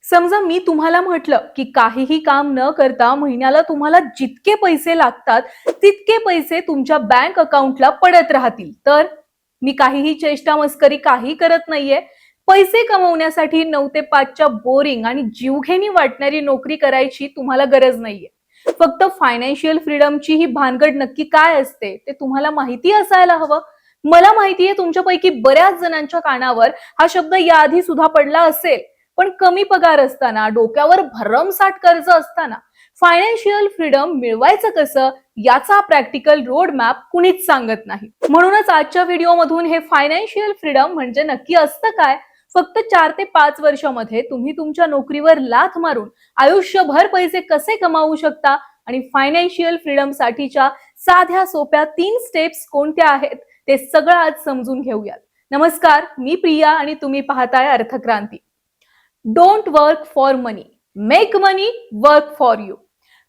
समजा मी तुम्हाला म्हटलं की काहीही काम न करता महिन्याला तुम्हाला जितके पैसे लागतात तितके पैसे तुमच्या बँक अकाउंटला पडत राहतील, तर मी काहीही चेष्टा मस्करी काही करत नाहीये. पैसे कमवण्यासाठी 9 ते 5 च्या बोरिंग आणि जीवघेणी वाटणारी नोकरी करायची तुम्हाला गरज नाहीये. फक्त फायनान्शियल फ्रीडमची ही भानगड नक्की काय असते ते तुम्हाला माहिती असायला हवं. मला माहितीये तुमच्यापैकी बऱ्याच जणांच्या कानावर हा शब्द याआधी सुद्धा पडला असेल, पण कमी पगार असताना, डोक्यावर भरमसाठ कर्ज असताना फायनान्शियल फ्रीडम मिळवायचं कसं याचा प्रॅक्टिकल रोड मॅप कुणीच सांगत नाही. म्हणूनच आजच्या व्हिडिओमधून हे फायनान्शियल फ्रीडम म्हणजे नक्की असतं काय, फक्त 4 ते 5 वर्षामध्ये तुम्ही तुमच्या नोकरीवर लाथ मारून आयुष्यभर पैसे कसे कमावू शकता आणि फायनान्शियल फ्रीडम साठीच्या साध्या सोप्या 3 स्टेप्स कोणत्या आहेत ते सगळं आज समजून घेऊयात. नमस्कार, मी प्रिया आणि तुम्ही पाहताय Arthkranti. Don't work for money, make money work for you.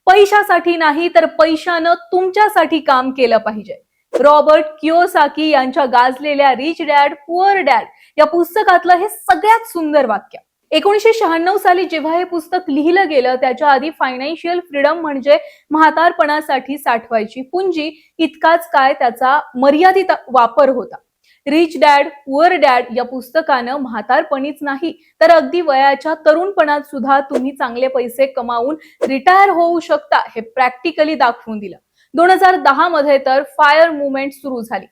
पैशासाठी नाही तर पैशानं तुमच्यासाठी काम केलं पाहिजे. रॉबर्ट कियोसाकी यांच्या गाजलेल्या रिच डॅड पुअर डॅड या पुस्तकातलं हे सगळ्यात सुंदर वाक्य. 1996 साली जेव्हा हे पुस्तक लिहिलं गेलं त्याच्या आधी फायनान्शियल फ्रीडम म्हणजे म्हातारपणासाठी साठवायची पुंजी इतकाच काय त्याचा मर्यादित वापर होता. रिच डॅड पुअर डॅड या पुस्तकानं म्हातारपणीच नाही तर अगदी वयाच्या तरुणपणात सुद्धा तुम्ही चांगले पैसे कमावून रिटायर होऊ शकता हे प्रॅक्टिकली दाखवून दिलं. 2010 मध्ये तर फायर मुवमेंट सुरू झाली.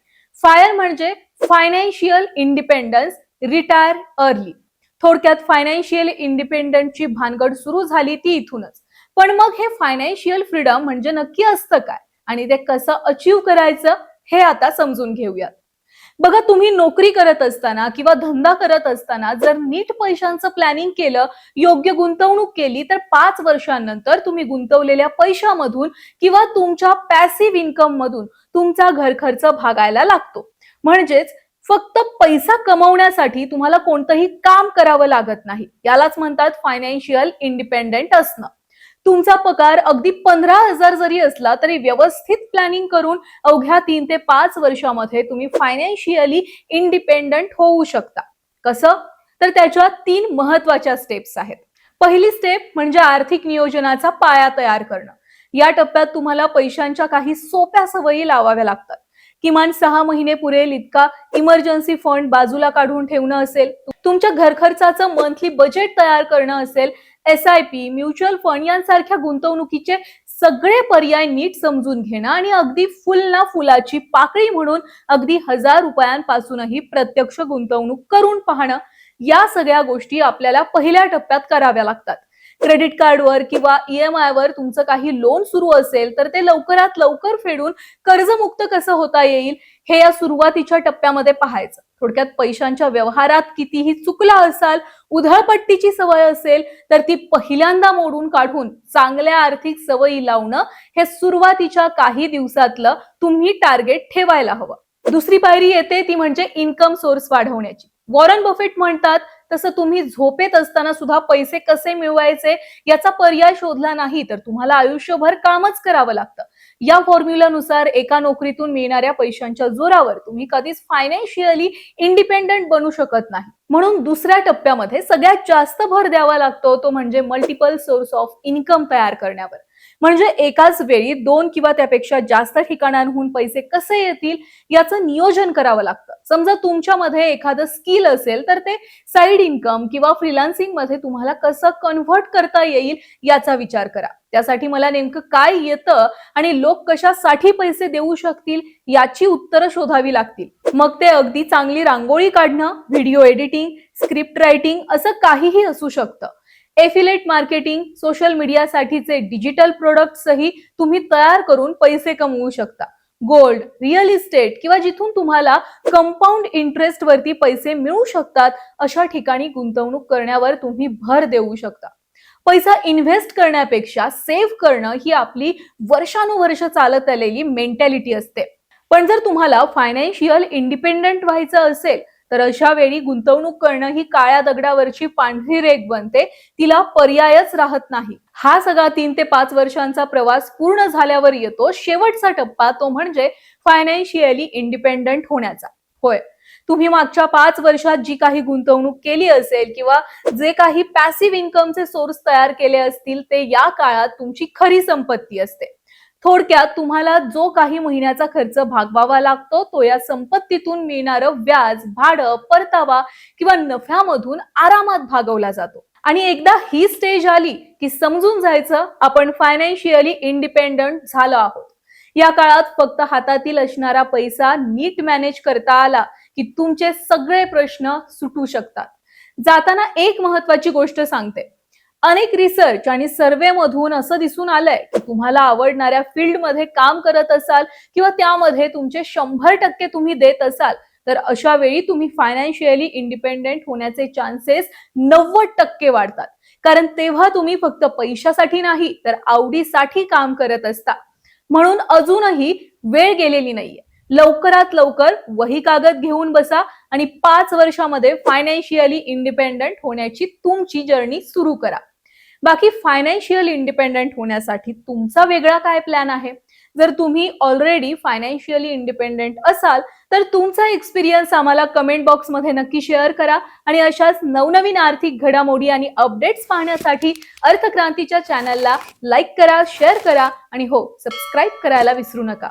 फायर म्हणजे फायनान्शियल इंडिपेंडन्स रिटायर अर्ली. थोडक्यात फायनान्शियल इंडिपेंडन्सची भानगड सुरू झाली ती इथूनच. पण मग हे फायनान्शियल फ्रीडम म्हणजे नक्की असतं काय आणि ते कसं अचीव करायचं हे आता समजून घेऊयात. बघा, तुम्ही नोकरी करत असताना किंवा धंदा करत असताना जर नीट पैशांचं प्लॅनिंग केलं, योग्य गुंतवणूक केली तर 5 वर्षांनंतर तुम्ही गुंतवलेल्या पैशामधून किंवा तुमच्या पॅसिव्ह इन्कम मधून तुमचा घर खर्च भागायला लागतो. म्हणजेच फक्त पैसा कमवण्यासाठी तुम्हाला कोणतंही काम करावं लागत नाही. यालाच म्हणतात फायनान्शियल इंडिपेंडेंट असणं. तुमचा पगार अगदी 15,000 जरी असला तरी व्यवस्थित प्लॅनिंग करून अवघ्या 3 ते 5 वर्षामध्ये तुम्ही फायनान्शियली इंडिपेंडंट होऊ शकता. कसं? तर त्याच्या 3 महत्वाच्या स्टेप्स आहेत. पहिली स्टेप म्हणजे आर्थिक नियोजनाचा पाया तयार करणं. या टप्प्यात तुम्हाला पैशांच्या काही सोप्या सवयी लावाव्या लागतात. किमान 6 महिने पुरेल इतका इमर्जन्सी फंड बाजूला काढून ठेवणं असेल, तुमच्या घर खर्चाचं मंथली बजेट तयार करणं असेल, SIP, म्युच्युअल फंड यांसारख्या गुंतवणुकीचे सगळे पर्याय नीट समजून घेणं आणि अगदी फुल ना फुलाची पाकळी म्हणून अगदी 1000 रुपयांपासूनही प्रत्यक्ष गुंतवणूक करून पाहणं, या सगळ्या गोष्टी आपल्याला पहिल्या टप्प्यात कराव्या लागतात. क्रेडिट कार्डवर किंवा EMI वर तुमचं काही लोन सुरू असेल तर ते लवकरात लवकर फेडून कर्जमुक्त कसं होता येईल हे या सुरुवातीच्या टप्प्यामध्ये पाहायचं. थोडक्यात पैशांच्या व्यवहारात कितीही चुकला असाल, उधळपट्टीची सवय असेल तर ती पहिल्यांदा मोडून काढून चांगल्या आर्थिक सवयी लावणं हे सुरुवातीच्या काही दिवसातलं तुम्ही टार्गेट ठेवायला हवं. दुसरी पायरी येते ती म्हणजे इन्कम सोर्स वाढवण्याची. वॉरन बफेट म्हणतात तसं तुम्ही झोपेत असताना सुद्धा पैसे कसे मिळवायचे याचा पर्याय शोधला नाही तर तुम्हाला आयुष्यभर कामच करावं लागतं. या फॉर्म्युलानुसार एका नोकरीतून मिळणाऱ्या पैशांच्या जोरावर तुम्ही कधीच फायनान्शियली इंडिपेंडंट बनू शकत नाही. म्हणून दुसऱ्या टप्प्यामध्ये सगळ्यात जास्त भर द्यावा लागतो तो म्हणजे मल्टिपल सोर्स ऑफ इन्कम तयार करण्यावर. म्हणजे एकाच वेळी 2 किंवा त्यापेक्षा जास्त ठिकाणांहून पैसे कसे येतील याचं नियोजन करावं लागतं. समजा तुमच्यामध्ये एखादं स्किल असेल तर ते साइड इन्कम किंवा फ्रीलान्सिंग मध्ये तुम्हाला कसं कन्व्हर्ट करता येईल याचा विचार करा. त्यासाठी मला नेमकं काय येतं आणि लोक कशासाठी पैसे देऊ शकतील याची उत्तरं शोधावी लागतील. मग ते अगदी चांगली रांगोळी काढणं, व्हिडिओ एडिटिंग, स्क्रिप्ट रायटिंग असं काहीही असू शकतं. एफिलेट मार्केटिंग, सोशल मीडियासाठीचे डिजिटल प्रोडक्ट्सही तुम्ही तयार करून पैसे कमवू शकता. गोल्ड, रिअल इस्टेट किंवा जिथून तुम्हाला कंपाऊंड इंटरेस्ट वरती पैसे मिळू शकतात अशा ठिकाणी गुंतवणूक करण्यावर तुम्ही भर देऊ शकता. पैसा इन्व्हेस्ट करण्यापेक्षा सेव्ह करणं ही आपली वर्षानुवर्ष चालत आलेली मेंटॅलिटी असते. पण जर तुम्हाला फायनान्शियल इंडिपेंडंट व्हायचं असेल तर अशा वेळी गुंतवणूक करणं ही काळ्या दगडावरची पांढरी रेघ बनते, तिला पर्यायच राहत नाही. हा सगळा 3 ते 5 वर्षांचा प्रवास पूर्ण झाल्यावर येतो शेवटचा टप्पा, तो म्हणजे फायनान्शियली इंडिपेंडंट होण्याचा. होय, तुम्ही मागच्या 5 वर्षात जी काही गुंतवणूक केली असेल किंवा जे काही पॅसिव्ह इन्कमचे सोर्स तयार केले असतील ते या काळात तुमची खरी संपत्ती असते. थोडक्यात तुम्हाला जो काही महिन्याचा खर्च भागवावा लागतो तो या संपत्तीतून मिळणारं व्याज, भाडं, परतावा किंवा नफ्यामधून आरामात भागवला जातो. आणि एकदा ही स्टेज आली की समजून जायचं आपण फायनान्शियली इंडिपेंडंट झालो आहोत. या काळात फक्त हातातील असणारा पैसा नीट मॅनेज करता आला की तुमचे सगळे प्रश्न सुटू शकतात. जाताना एक महत्वाची गोष्ट सांगते. अनेक रिसर्च आणि सर्वे मधून असं दिसून आलंय की तुम्हाला आवडणाऱ्या फील्डमध्ये काम करत असाल किंवा त्यामध्ये तुमचे 100% तुम्ही देत असाल तर अशा वेळी तुम्ही फायनान्शियली इंडिपेंडेंट होण्याचे चान्सेस 90% वाढतात. कारण तेव्हा तुम्ही फक्त पैशासाठी नाही तर आवडीसाठी काम करत असता. म्हणून अजूनही वेळ गेलेली नाहीये. लवकरात लवकर वही कागद घेऊन बसा आणि 5 वर्षामध्ये फायनान्शियली इंडिपेंडंट होण्याची तुमची जर्नी सुरू करा. बाकी फायनान्शियल इंडिपेंडंट होण्यासाठी तुमचा वेगळा काय प्लॅन आहे? जर तुम्ही ऑलरेडी फायनान्शियली इंडिपेंडंट असाल तर तुमचा एक्सपिरियन्स आम्हाला कमेंट बॉक्समध्ये नक्की शेअर करा आणि अशाच नवनवीन आर्थिक घडामोडी आणि अपडेट्स पाहण्यासाठी अर्थक्रांतीच्या चॅनलला लाईक करा, शेअर करा आणि हो, सबस्क्राईब करायला विसरू नका.